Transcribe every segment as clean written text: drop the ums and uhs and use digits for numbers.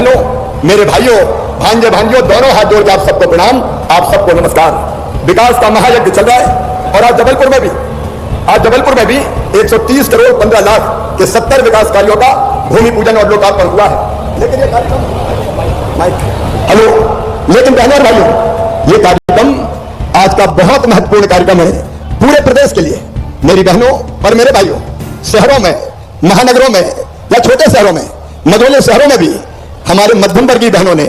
बहनों, मेरे भाइयों, भांजे भांजियों, दोनों हाथ जोड़ के आप सबको प्रणाम, आप सबको नमस्कार। विकास का महायज्ञ चल रहा है और आज जबलपुर में भी 130 करोड़ 15 लाख के 70 विकास कार्यों का भूमि पूजन और लोकार्पण हुआ है। लेकिन ये कार्यक्रम लेकिन बहनों और भाइयों, ये कार्यक्रम आज का बहुत महत्वपूर्ण कार्यक्रम है पूरे प्रदेश के लिए। मेरी बहनों और मेरे भाइयों, शहरों में, महानगरों में या छोटे शहरों में, मझोले शहरों में भी हमारे मध्यम वर्गीय बहनों ने,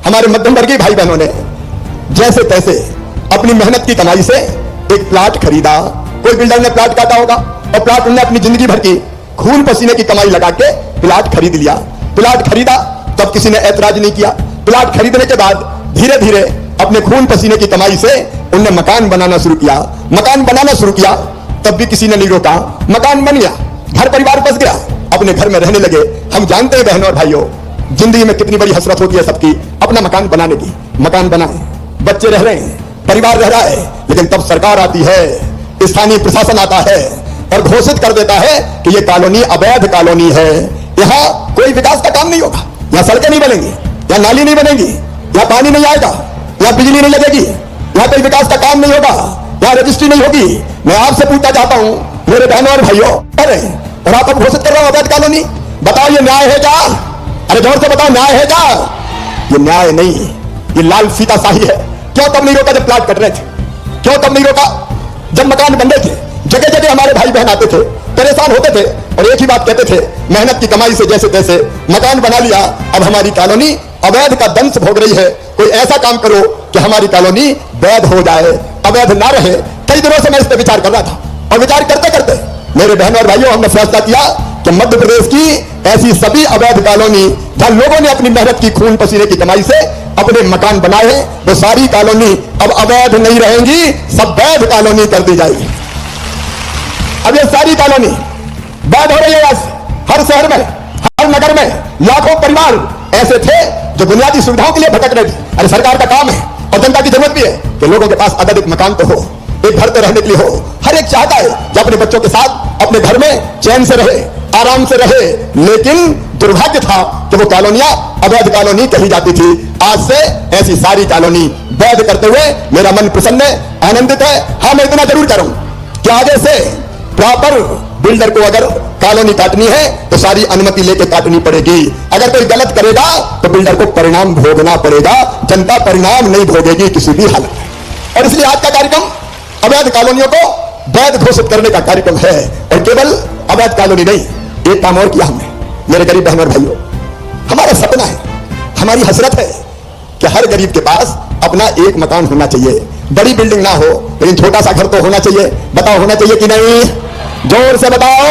हमारे मध्यम वर्गीय भाई बहनों ने जैसे तैसे अपनी मेहनत की कमाई से एक प्लाट खरीदा। कोई बिल्डर ने प्लाट काटा होगा और प्लाट उन्होंने अपनी जिंदगी भर की खून पसीने की कमाई लगा के प्लाट खरीद लिया। प्लाट खरीदा तब किसी ने ऐतराज नहीं किया। प्लाट खरीदने के बाद धीरे धीरे अपने खून पसीने की कमाई से उन्होंने मकान बनाना शुरू किया। मकान बनाना शुरू किया तब भी किसी ने नहीं रोका। मकान बन गया, घर परिवार बस गया, अपने घर में रहने लगे। हम जानते हैं बहनों और भाइयों, जिंदगी में कितनी बड़ी हसरत होती है सबकी अपना मकान बनाने की। मकान बनाए, बच्चे रह रहे हैं, परिवार रह रहा है, लेकिन तब सरकार आती है, स्थानीय प्रशासन आता है और घोषित कर देता है कि यह कॉलोनी अवैध कॉलोनी है, यहां कोई विकास का काम नहीं होगा, यहां सड़कें नहीं बनेंगी, यहां नाली नहीं बनेगी, यहां पानी नहीं आएगा, यहां बिजली नहीं लगेगी, यहां कोई विकास का काम नहीं होगा, यहां रजिस्ट्री नहीं होगी। मैं आपसे पूछना चाहता हूं मेरे बहनों और भाइयों, अरे और आप घोषित कर रहे हो अवैध कॉलोनी, बताओ ये न्याय है क्या? अरे जोर से बताओ, न्याय है क्या? ये न्याय नहीं, ये लाल फीताशाही है। क्यों तब नहीं रोका जब प्लाट कट रहे थे? क्यों तब नहीं रोका जब मकान बन रहे थे? जगह जगह हमारे भाई बहन आते थे, परेशान होते थे और एक ही बात कहते थे, मेहनत की कमाई से जैसे तैसे मकान बना लिया, अब हमारी कॉलोनी अवैध का दंश भोग रही है। कोई ऐसा काम करो कि हमारी कॉलोनी वैध हो जाए, अवैध ना रहे। कई दिनों से मैं इस पर विचार कर रहा था और विचार करते करते मेरे बहनों और भाइयों, हमने फैसला किया कि मध्य प्रदेश की ऐसी सभी अवैध कॉलोनी जहां लोगों ने अपनी मेहनत की खून पसीने की कमाई से अपने मकान बनाए, वो सारी कॉलोनी अब अवैध नहीं रहेंगी, सब वैध कॉलोनी कर दी जाएगी। अब ये सारी कॉलोनी वैध हो रही है। हर शहर में, हर नगर में लाखों परिवार ऐसे थे जो बुनियादी सुविधाओं के लिए भटक रहे थे। अरे सरकार का काम है और जनता की जरूरत भी है कि लोगों के पास अधिक मकान तो हो, एक घर तो रहने के लिए हो। हर एक चाहता है कि अपने बच्चों के साथ अपने घर में चैन से रहे, आराम से रहे, लेकिन दुर्भाग्य था कि वो कॉलोनियां अवैध कॉलोनी कही जाती थी। आज से ऐसी सारी कॉलोनी वैध करते हुए मेरा मन प्रसन्न है, आनंदित है। हाँ, मैं इतना जरूर करूं कि आगे से प्रॉपर बिल्डर को अगर कॉलोनी काटनी है तो सारी अनुमति लेके काटनी पड़ेगी। अगर कोई गलत करेगा तो बिल्डर को परिणाम भोगना पड़ेगा, जनता परिणाम नहीं भोगेगी किसी भी हालत में। और इसलिए आज का कार्यक्रम अवैध कॉलोनियों को वैध घोषित करने का कार्यक्रम है। और केवल अवैध कॉलोनी नहीं, एक काम और किया हमने मेरे गरीब बहनों और भाइयों। हमारा सपना है, हमारी हसरत है कि हर गरीब के पास अपना एक मकान होना चाहिए। बड़ी बिल्डिंग ना हो, लेकिन छोटा सा घर तो होना चाहिए। बताओ, होना चाहिए कि नहीं? जोर से बताओ।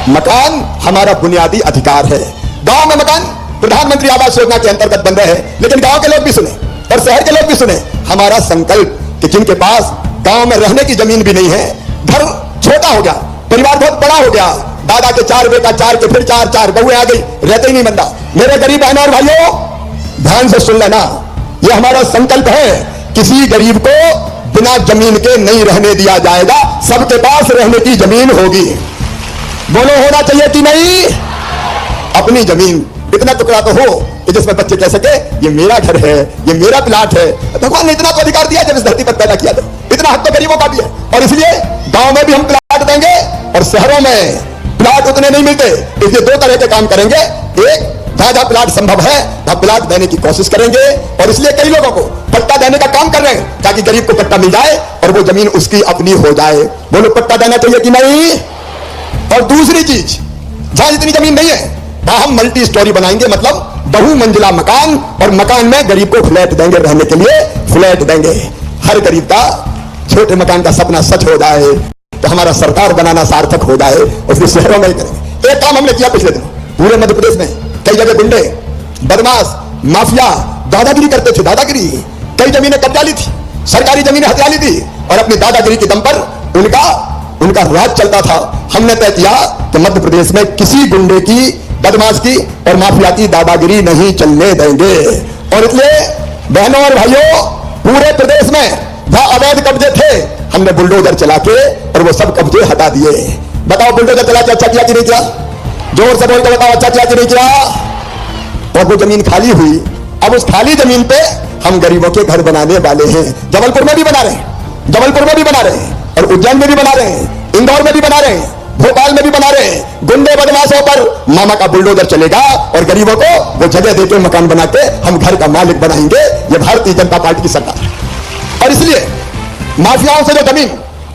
मकान हमारा बुनियादी अधिकार है। गांव में मकान प्रधानमंत्री आवास योजना के अंतर्गत बन रहे हैं, लेकिन गांव के लोग भी सुने और शहर के लोग भी सुने हमारा संकल्प कि जिनके पास गांव में रहने की जमीन भी नहीं है, घर छोटा हो गया, परिवार बहुत बड़ा हो गया, दादा के 4 बेटा, 4 के फिर 4 बहुएं आ गई, रहते ही नहीं बनता। मेरे गरीब बहनों और भाइयों, ध्यान से सुन लेना, यह हमारा संकल्प है। किसी गरीब को बिना जमीन के नहीं रहने दिया जाएगा, सबके पास रहने की जमीन होगी। बोलो, होना चाहिए कि नहीं? अपनी जमीन, इतना टुकड़ा तो हो कि जिसमें बच्चे कह सके ये मेरा घर है, ये मेरा प्लाट है। भगवान ने इतना तो अधिकार दिया जब इस धरती पर पैदा किया, तो इतना हक तो गरीबों का भी है। और इसलिए गांव में भी हम प्लाट देंगे और शहरों में प्लाट उतने नहीं मिलते, इसलिए 2 तरह के काम करेंगे। एक, जहां प्लाट संभव है वहां प्लाट देने की कोशिश करेंगे और इसलिए कई लोगों को पट्टा देने का काम कर रहे हैं ताकि गरीब को पट्टा मिल जाए और वो जमीन उसकी अपनी हो जाए। बोलो, पट्टा देना चाहिए कि नहीं? और दूसरी चीज, जहां जितनी जमीन नहीं है वहां हम मल्टी स्टोरी बनाएंगे, मतलब बहुमंजिला मकान, और मकान में गरीब को फ्लैट देंगे, रहने के लिए फ्लैट देंगे। हर गरीब का छोटे मकान का सपना सच हो जाए तो हमारा सरकार बनाना सार्थक हो जाए। और फिर शहरों में ही करेंगे। एक काम हमने किया पिछले दिन पूरे मध्य प्रदेश में, कई जगह गुंडे, बदमाश, माफिया दादागिरी करते थे। दादागिरी, कई जमीनें कब्जा ली थी, सरकारी जमीनें हथिया ली थी और अपनी दादागिरी के दम पर उनका राज चलता था। हमने तय किया कि मध्य प्रदेश में किसी गुंडे की, बदमाश की और माफिया की दादागिरी नहीं चलने देंगे। और इसलिए बहनों और भाइयों, पूरे प्रदेश में जहां अवैध कब्जे थे हमने बुलडोजर चला के और वो सब कब्जे हटा दिए। बताओ, बुलडोजर चला के अच्छा किया कि नहीं किया? जोर से बोल के बताओ, अच्छा किया कि नहीं किया? और वो जमीन खाली हुई। अब उस खाली जमीन पे हम गरीबों के घर बनाने वाले हैं। जबलपुर में भी बना रहे हैं, जबलपुर में भी बना रहे हैं, और उज्जैन में भी बना रहे हैं, इंदौर में भी बना रहे हैं, भोपाल में भी बना रहे हैं। गुंडे बदमाशों पर मामा का बुलडोजर चलेगा और गरीबों को वो जगह देके मकान बना के हम घर का मालिक बनाएंगे। ये भारतीय जनता पार्टी की सरकार है। और इसलिए माफियाओं से जो जमीन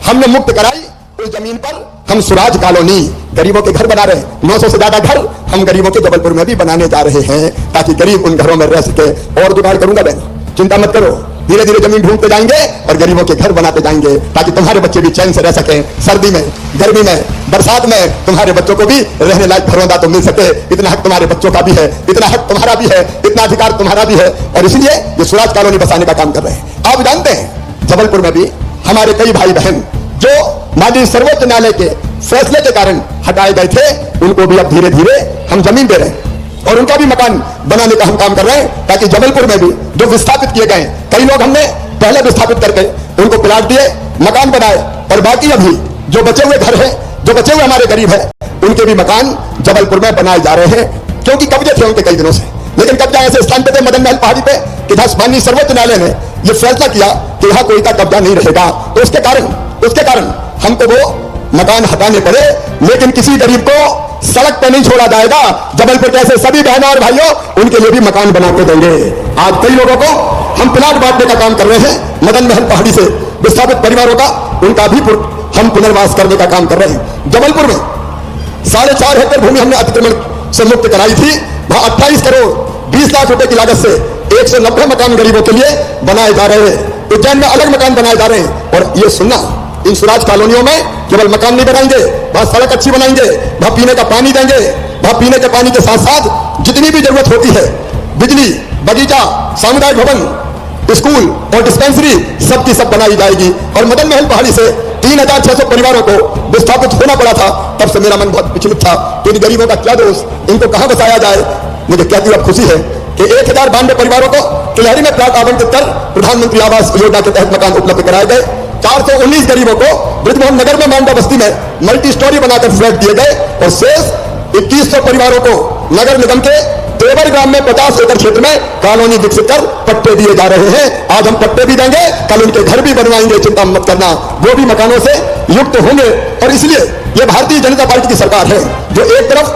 हमने मुक्त कराई, उस जमीन पर हम सुराज कॉलोनी गरीबों के घर बना रहे हैं। 900 से ज्यादा घर हम गरीबों के जबलपुर में भी बनाने जा रहे हैं, ताकि गरीब उन घरों में रह सके। और जुगाड़ करूंगा बहन, चिंता मत करो, धीरे धीरे जमीन ढूंढते जाएंगे और गरीबों के घर बनाते जाएंगे, ताकि तुम्हारे बच्चे भी चैन से रह सके। सर्दी में, गर्मी में, बरसात में तुम्हारे बच्चों को भी रहने लायक घरौंदा तो मिल सके। इतना हक तुम्हारे बच्चों का भी है, इतना हक तुम्हारा भी है, इतना अधिकार तुम्हारा भी है। और इसलिए ये सुराज कॉलोनी बसाने का काम कर रहे हैं। आप जानते हैं जबलपुर में भी हमारे कई भाई बहन जो माननीय सर्वोच्च न्यायालय के फैसले के कारण हटाए गए थे, उनको भी अब धीरे धीरे हम जमीन दे रहे हैं और उनका भी मकान बनाने का हम काम कर रहे हैं, ताकि जबलपुर में भी जो विस्थापित किए गए, कई लोग हमने पहले विस्थापित करके उनको प्लाट दिए, मकान बनाए, और बाकी अभी जो बचे हुए घर हैं, जो बचे हुए हमारे गरीब हैं, उनके भी मकान जबलपुर में बनाए जा रहे हैं। क्योंकि कब्जे थे उनके कई दिनों से, लेकिन कब्जा ऐसे स्थान पे थे मदन महल पहाड़ी पे कि माननीय सर्वोच्च न्यायालय ने यह फैसला किया कि यहां कोई का कब्जा नहीं रहेगा। तो उसके कारण हमको वो मकान हटाने पड़े, लेकिन किसी गरीब को सड़क पे नहीं छोड़ा जाएगा। जबलपुर के ऐसे सभी बहनों और भाइयों, उनके लिए भी मकान बना के देंगे। आज कई लोगों को हम प्लाट बांटने का काम कर रहे हैं। मदन महल पहाड़ी से विस्थापित परिवारों का, उनका भी हम पुनर्वास करने का काम कर रहे हैं। जबलपुर में 4.5 हेक्टेयर भूमि हमने अतिक्रमण से मुक्त कराई थी। वहां 28 करोड़ 20 लाख रुपए की लागत से 190 मकान गरीबों के लिए बनाए जा रहे हैं। उज्जैन में अलग मकान बनाए जा रहे हैं। और ये सुनना, इन सुराज कॉलोनियों में केवल मकान नहीं बनाएंगे, वहां सड़क अच्छी बनाएंगे, वहां पीने का पानी देंगे। वहां पीने के पानी के साथ साथ जितनी भी जरूरत होती है, बिजली, बगीचा, सामुदायिक भवन, स्कूल और डिस्पेंसरी, सबकी सब बनाई जाएगी। और मदन महल पहाड़ी से 3600 परिवारों को विस्थापित होना पड़ा था। तब से मेरा मन बहुत विचलित था कि इन गरीबों का क्या दोष, इनको कहां बसाया जाए। मुझे कहती अब खुशी है कि 1092 परिवारों को किलहरी में प्लाट आवंटित कर प्रधानमंत्री आवास योजना के तहत मकान उपलब्ध कराए गए। 419 गरीबों को ब्रिजमोहन नगर में मांडा बस्ती में मल्टी स्टोरी बनाकर फ्लैट दिए गए। और शेष 2100 परिवारों को नगर निगम के तेवर ग्राम में 50 एकड़ क्षेत्र में कॉलोनी विकसित कर पट्टे दिए जा रहे हैं। आज हम पट्टे भी देंगे, कल उनके घर भी बनवाएंगे, चिंता मत करना, वो भी मकानों से युक्त होंगे। और इसलिए ये भारतीय जनता पार्टी की सरकार है जो एक तरफ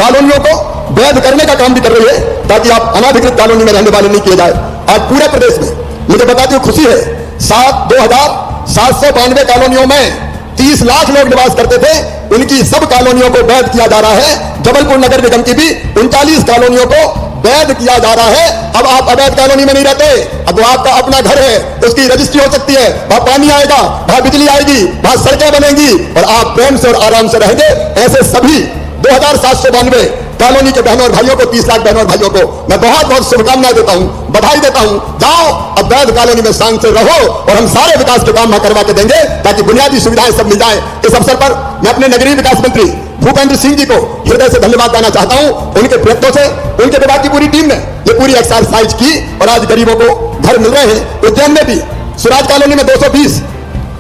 कॉलोनियों को वैध करने का काम भी कर रही है, ताकि आप अनाधिकृत कॉलोनी में रहने वाले नहीं किए जाए। आज पूरे प्रदेश में मुझे बताती हूँ खुशी है, 2792 कॉलोनियों में 30 लाख लोग निवास करते थे, उनकी सब कॉलोनियों को वैध किया जा रहा है। जबलपुर नगर निगम की भी 39 कॉलोनियों को वैध किया जा रहा है। अब आप अवैध कॉलोनी में नहीं रहते, अब वो आपका अपना घर है, उसकी रजिस्ट्री हो सकती है, वहां पानी आएगा, वहां बिजली आएगी, वहां सड़कें बनेंगी और आप प्रेम से और आराम से रहेंगे। ऐसे सभी 2792 कॉलोनी के बहनों और भाइयों को, 30 लाख बहनों और भाइयों को मैं बहुत बहुत शुभकामनाएं देता हूं, बधाई देता हूं। जाओ अब वैध कॉलोनी में शांत से रहो और हम सारे विकास के काम करवा के देंगे, ताकि बुनियादी सुविधाएं सब मिल जाए। इस अवसर पर मैं अपने नगरीय विकास मंत्री भूपेंद्र सिंह जी को हृदय से धन्यवाद देना चाहता हूं। उनके प्रयत्नों से उनके विभाग की पूरी टीम ने ये पूरी एक्सरसाइज की और आज गरीबों को घर मिल रहे हैं। उज्जैन में भी सुराज कॉलोनी में 220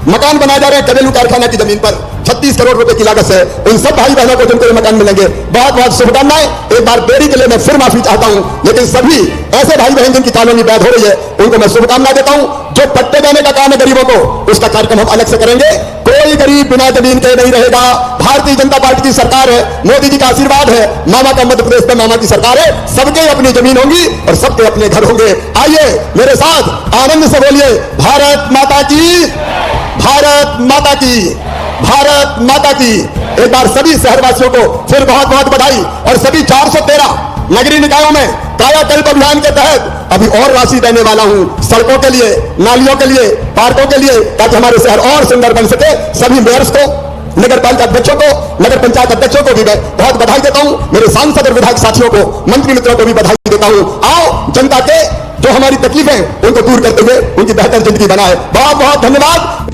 मकान बनाए जा रहे हैं कबेलू कारखाना की जमीन पर 36 करोड़ रुपए की लागत से। उन सब भाई बहनों को जिनको ये मकान मिलेंगे बहुत बहुत शुभकामनाएं। एक बार देरी के लिए मैं फिर माफी चाहता हूं, लेकिन सभी ऐसे भाई बहन जिनकी कॉलोनी वैध हो रही है उनको मैं शुभकामनाएं देता हूं। जो पट्टे देने का काम है गरीबों को, उसका कार्यक्रम हम अलग से करेंगे। कोई गरीब बिना जमीन के नहीं रहेगा। भारतीय जनता पार्टी की सरकार है, मोदी जी का आशीर्वाद है, मामा का मध्य प्रदेश में मामा की सरकार है, सबके अपनी जमीन होंगी और सबके अपने घर होंगे। आइए मेरे साथ आनंद से बोलिए, भारत माता की, भारत माता की, भारत माता की। एक बार सभी शहरवासियों को फिर बहुत बहुत बधाई। और सभी 413 नगरीय निकायों में कायाकल्प अभियान के तहत अभी और राशि देने वाला हूं, सड़कों के लिए, नालियों के लिए, पार्कों के लिए, ताकि हमारे शहर और सुंदर बन सके। सभी मेयर्स को, नगर पालिका अध्यक्षों को, नगर पंचायत अध्यक्षों को भी मैं बहुत बधाई देता हूं। मेरे सांसद और विधायक साथियों को, मंत्री मित्रों को भी बधाई देता हूं। आओ जनता के जो हमारी तकलीफें उनको दूर करते हुए उनकी बेहतर जिंदगी बनाए। बहुत बहुत धन्यवाद।